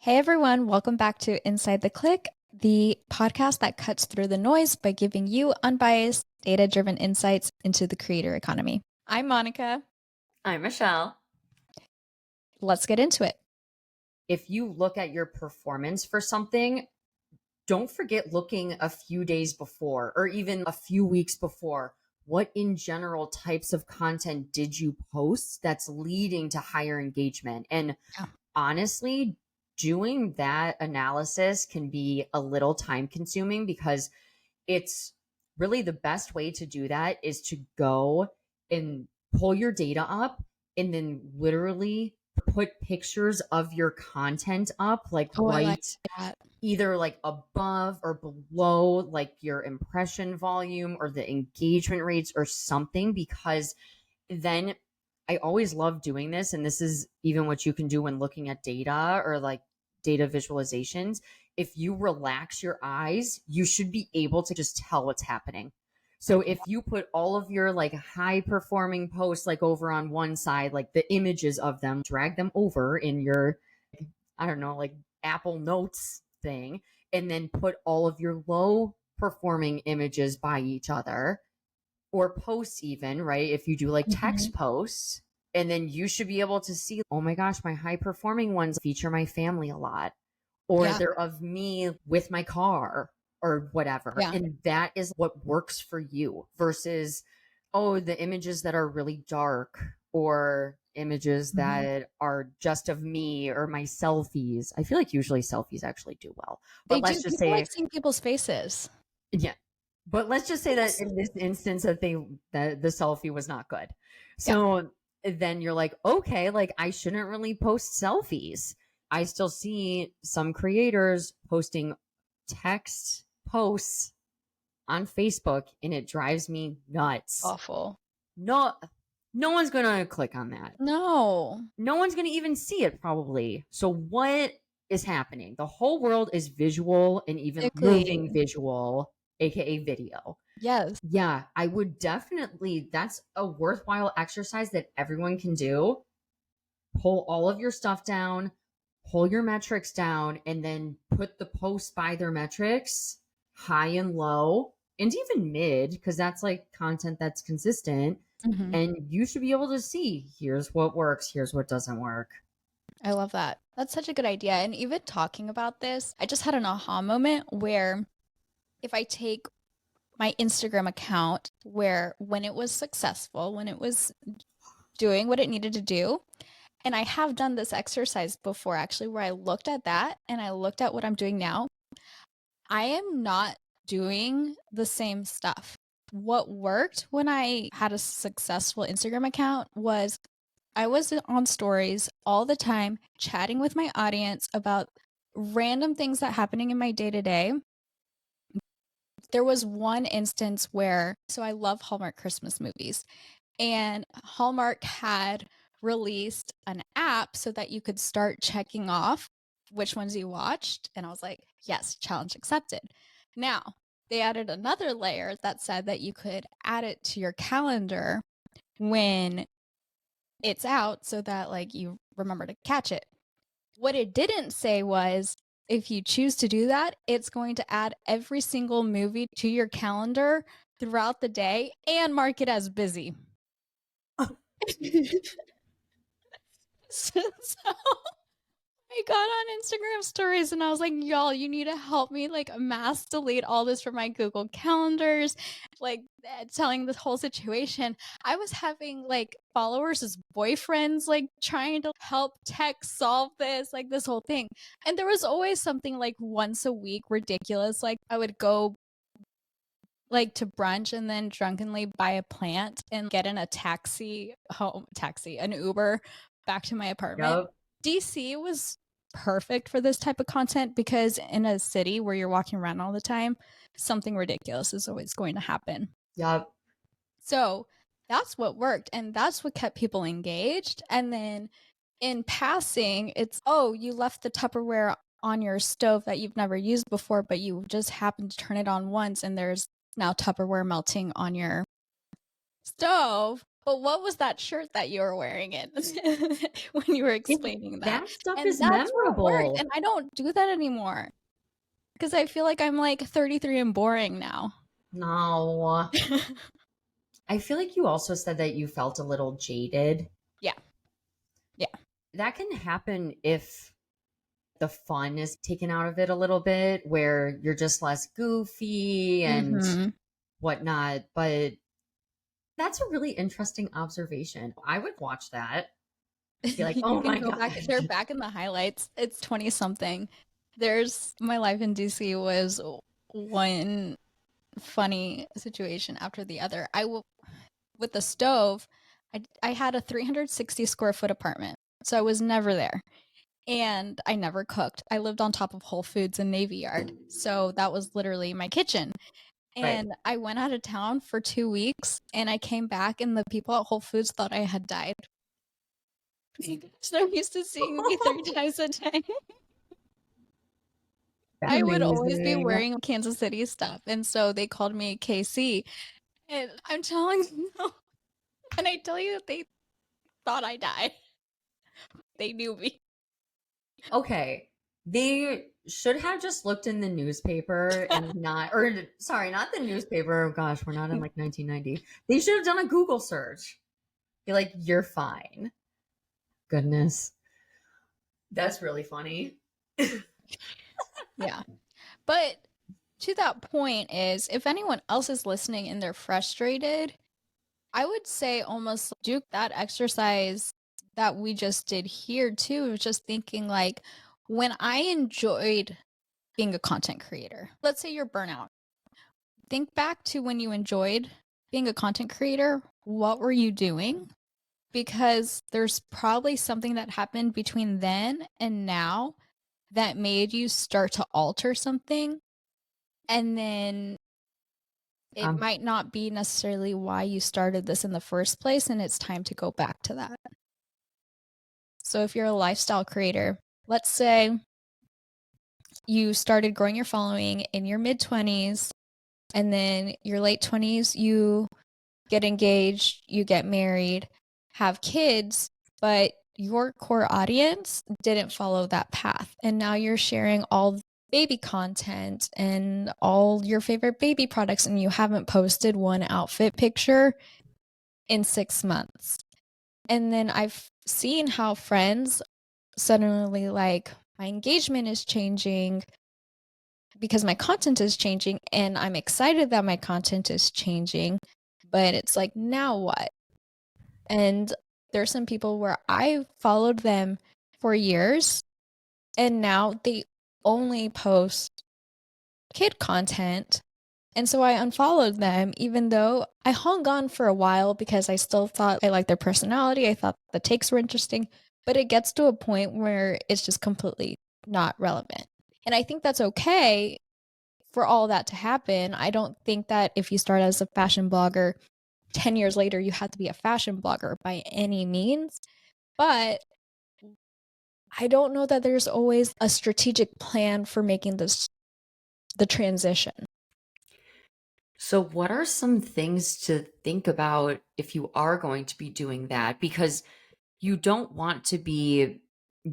Hey everyone, welcome back to Inside the Click, the podcast that cuts through the noise by giving you unbiased, data-driven insights into the creator economy. I'm Monica. I'm Michelle. Let's get into it. If you look at your performance for something, don't forget looking a few days before or even a few weeks before. What in general types of content did you post that's leading to higher engagement? And Yeah. honestly, doing that analysis can be a little time consuming because it's really the best way to do that is to go and pull your data up and then literally put pictures of your content up, like Oh, I like right that. either like above or below like your impression volume or the engagement rates or something, because then I always love doing this. And this is even what you can do when looking at data or like data visualizations. If you relax your eyes, you should be able to just tell what's happening. So if you put all of your like high performing posts like over on one side, like the images of them, drag them over in your, I don't know, like Apple Notes thing, and then put all of your low performing images by each other or posts, even, right? If you do like text posts, and then you should be able to see, oh my gosh, my high performing ones feature my family a lot, or Yeah. they're of me with my car or whatever. Yeah. And that is what works for you versus, oh, the images that are really dark or images that are just of me or my selfies. I feel like usually selfies actually do well. They But do. let's just People like say, seeing people's faces. yeah. But let's just say that in this instance that the selfie was not good. Yeah. So then you're like, okay, like I shouldn't really post selfies. I still see some creators posting text posts on Facebook and it drives me nuts. Awful. No, no one's gonna click on that. No. No one's gonna even see it probably. So what is happening? The whole world is visual and even Exactly. living visual, aka video. Yes. Yeah, I would definitely, that's a worthwhile exercise that everyone can do. Pull all of your stuff down, pull your metrics down, and then put the posts by their metrics, high and low, and even mid, because that's like content that's consistent. Mhm. And you should be able to see here's what works, here's what doesn't work. I love that. That's such a good idea. And even talking about this, I just had an aha moment where if I take my Instagram account, where when it was successful, when it was doing what it needed to do, and I have done this exercise before actually, where I looked at that and I looked at what I'm doing now, I am not doing the same stuff. What worked when I had a successful Instagram account was I was on stories all the time, chatting with my audience about random things that happening in my day to day. There was one instance where, so I love Hallmark Christmas movies, and Hallmark had released an app so that you could start checking off which ones you watched. And I was like, yes, challenge accepted. Now, they added another layer that said that you could add it to your calendar when it's out so that like you remember to catch it. What it didn't say was if you choose to do that, it's going to add every single movie to your calendar throughout the day and mark it as busy. So I got on Instagram stories and I was like, y'all, you need to help me like mass delete all this from my Google calendars, like telling the whole situation. I was having like followers as boyfriends, like trying to help tech solve this, like this whole thing. And there was always something like once a week ridiculous. Like I would go like to brunch and then drunkenly buy a plant and get in a an Uber back to my apartment. Yep. DC was perfect for this type of content because in a city where you're walking around all the time, something ridiculous is always going to happen. Yep. So that's what worked and that's what kept people engaged. And then in passing, it's, oh, you left the Tupperware on your stove that you've never used before, but you just happened to turn it on once and there's now Tupperware melting on your stove. But what was that shirt that you were wearing in when you were explaining that? That stuff And is that's what worked, memorable. and I don't do that anymore because I feel like I'm like 33 and boring now. No. I feel like you also said that you felt a little jaded. Yeah. Yeah. That can happen if the fun is taken out of it a little bit, where you're just less goofy and Mhm. whatnot. But that's a really interesting observation. I would watch that. Be like, You oh can my go back. gosh. They're back in the highlights. It's 20 something. There's my life in DC was one funny situation after the other. With the stove, I had a 360 square foot apartment, so I was never there. And I never cooked. I lived on top of Whole Foods and Navy Yard. So that was literally my kitchen. Right. And I went out of town for 2 weeks and I came back and the people at Whole Foods thought I had died. So they're used to seeing me 3 times a day. I would always be Amazing. wearing Kansas City stuff. And so they called me KC. And I'm telling you, and I tell you that they thought I died. They knew me. Okay. They should have just looked in the newspaper and not, or sorry, not the newspaper. Oh gosh, we're not in like 1990. They should have done a Google search. Be like, you're fine. Goodness. That's really funny. Yeah. But to that point is if anyone else is listening and they're frustrated, I would say almost do that exercise that we just did here too, of just thinking like when I enjoyed being a content creator, let's say you're burnout. Think back to when you enjoyed being a content creator. What were you doing? Because there's probably something that happened between then and now that made you start to alter something. And then it Um, might not be necessarily why you started this in the first place, and it's time to go back to that. So if you're a lifestyle creator, let's say you started growing your following in your mid 20s, and then your late 20s, you get engaged, you get married, have kids, but your core audience didn't follow that path. And now you're sharing all baby content and all your favorite baby products, and you haven't posted one outfit picture in 6 months. And then I've seen how friends suddenly like, my engagement is changing because my content is changing, and I'm excited that my content is changing, but it's like, now what? And there's some people where I followed them for years and now they only post kid content. And so I unfollowed them, even though I hung on for a while because I still thought I liked their personality. I thought the takes were interesting, but it gets to a point where it's just completely not relevant. And I think that's okay for all that to happen. I don't think that if you start as a fashion blogger, 10 years later, you have to be a fashion blogger by any means. But I don't know that there's always a strategic plan for making the transition. so, what are some things to think about if you are going to be doing that? Because you don't want to be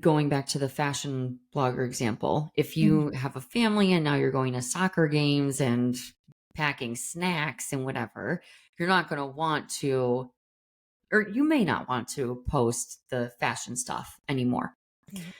going back to the fashion blogger example. If you have a family and now you're going to soccer games and packing snacks and whatever, you're not going to want to, or you may not want to post the fashion stuff anymore. Mhm.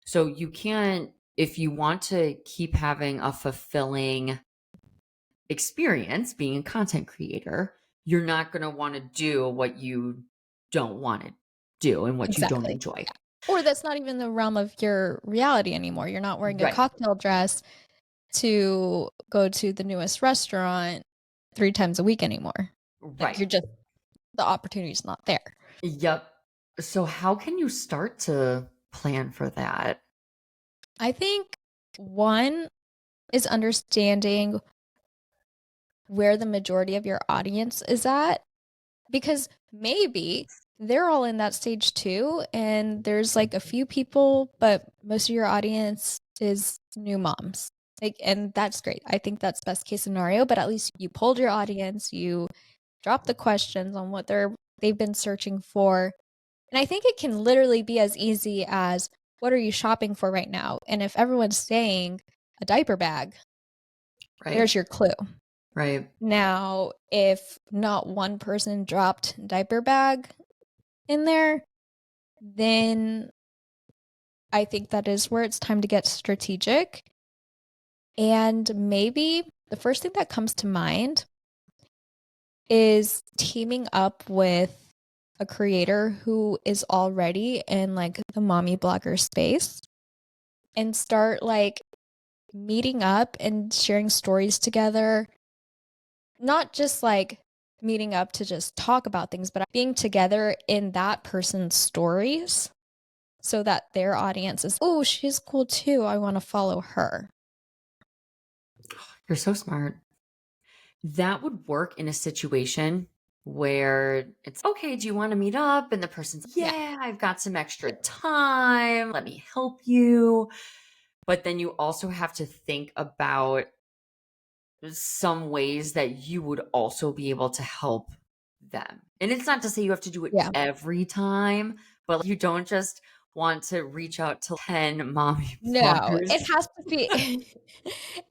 So you can't, if you want to keep having a fulfilling experience being a content creator, you're not going to want to do what you don't want to do and what you don't Exactly. enjoy. Or that's not even the realm of your reality anymore. You're not wearing a Right. cocktail dress to go to the newest restaurant 3 times a week anymore. Like Right. you're just, the opportunity's not there. Yep. So how can you start to plan for that? I think one is understanding where the majority of your audience is at, because maybe they're all in that stage too, and there's like a few people, but most of your audience is new moms. Like, and that's great. I think that's best case scenario, but at least you polled your audience, you dropped the questions on what they're they've been searching for. And I think it can literally be as easy as, what are you shopping for right now? And if everyone's saying a diaper bag, Right. there's your clue. Right. Now, if not one person dropped diaper bag in there, then I think that is where it's time to get strategic. And maybe the first thing that comes to mind is teaming up with a creator who is already in like the mommy blogger space and start like meeting up and sharing stories together. Not just like meeting up to just talk about things, but being together in that person's stories so that their audience is, oh, she's cool too. I want to follow her. You're so smart. That would work in a situation where it's okay, do you want to meet up? And the person's, Yeah. yeah, I've got some extra time. Let me help you. But then you also have to think about some ways that you would also be able to help them. And it's not to say you have to do it Yeah. every time, but you don't just want to reach out to 10 mommy No, bloggers. it has to be,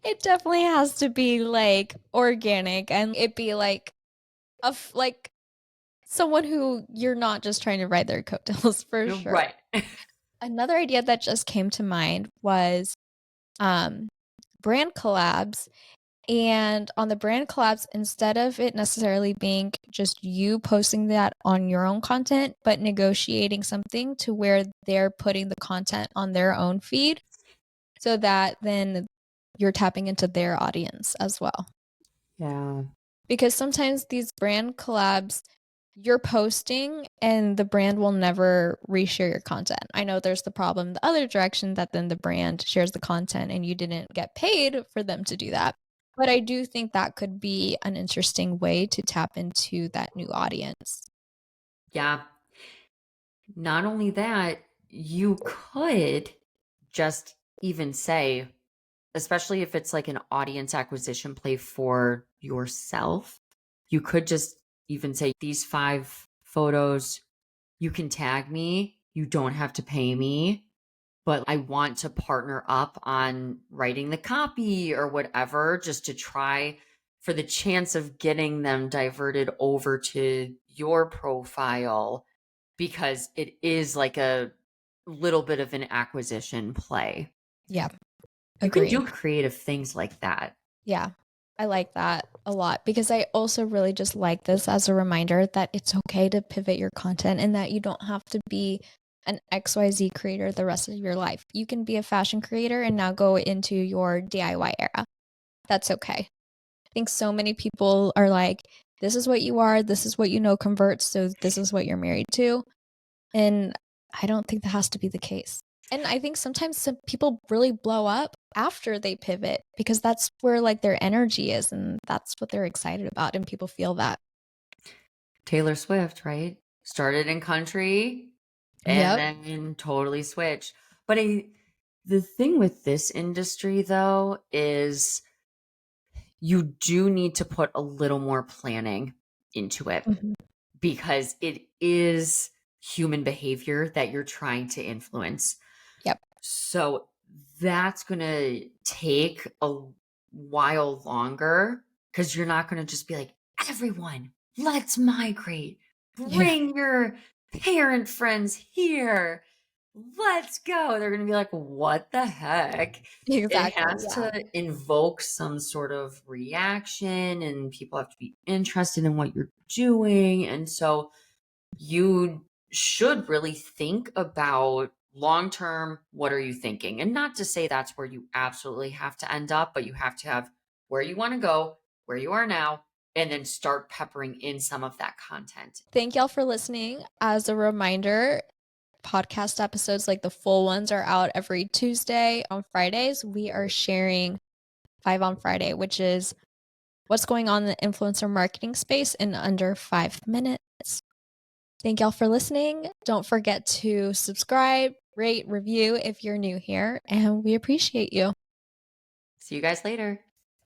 it definitely has to be like organic and it be like like someone who you're not just trying to ride their coattails for sure. Right. Another idea that just came to mind was um brand collabs. And on the brand collabs, instead of it necessarily being just you posting that on your own content, but negotiating something to where they're putting the content on their own feed so that then you're tapping into their audience as well. Yeah. Because sometimes these brand collabs, you're posting and the brand will never reshare your content. I know there's the problem the other direction that then the brand shares the content and you didn't get paid for them to do that. But I do think that could be an interesting way to tap into that new audience. Yeah. Not only that, you could just even say, especially if it's like an audience acquisition play for yourself, you could just even say, these 5 photos, you can tag me. You don't have to pay me, but I want to partner up on writing the copy or whatever, just to try for the chance of getting them diverted over to your profile, because it is like a little bit of an acquisition play. Yeah, You can agree. do creative things like that. Yeah, I like that a lot because I also really just like this as a reminder that it's okay to pivot your content and that you don't have to be an XYZ creator the rest of your life. You can be a fashion creator and now go into your DIY era. That's okay. I think so many people are like, this is what you are, this is what you know converts, so this is what you're married to. And I don't think that has to be the case. And I think sometimes some people really blow up after they pivot because that's where like their energy is and that's what they're excited about and people feel that. Taylor Swift, right? Started in country and Yep. then totally switched. But the thing with this industry, though, is you do need to put a little more planning into it, Mhm. because it is human behavior that you're trying to influence. Yep. So that's going to take a while longer, because you're not going to just be like, everyone, let's migrate. Yeah. Bring your parent friends here. Let's go. They're going to be like, what the heck? It Exactly. has Yeah. to invoke some sort of reaction, and people have to be interested in what you're doing. And so you should really think about long term, what are you thinking? And not to say that's where you absolutely have to end up, but you have to have where you want to go, where you are now, and then start peppering in some of that content. Thank y'all for listening. As a reminder, podcast episodes like the full ones are out every Tuesday. On Fridays, we are sharing 5 on Friday, which is what's going on in the influencer marketing space in under 5 minutes. Thank y'all for listening. Don't forget to subscribe, rate, review if you're new here, and we appreciate you. See you guys later.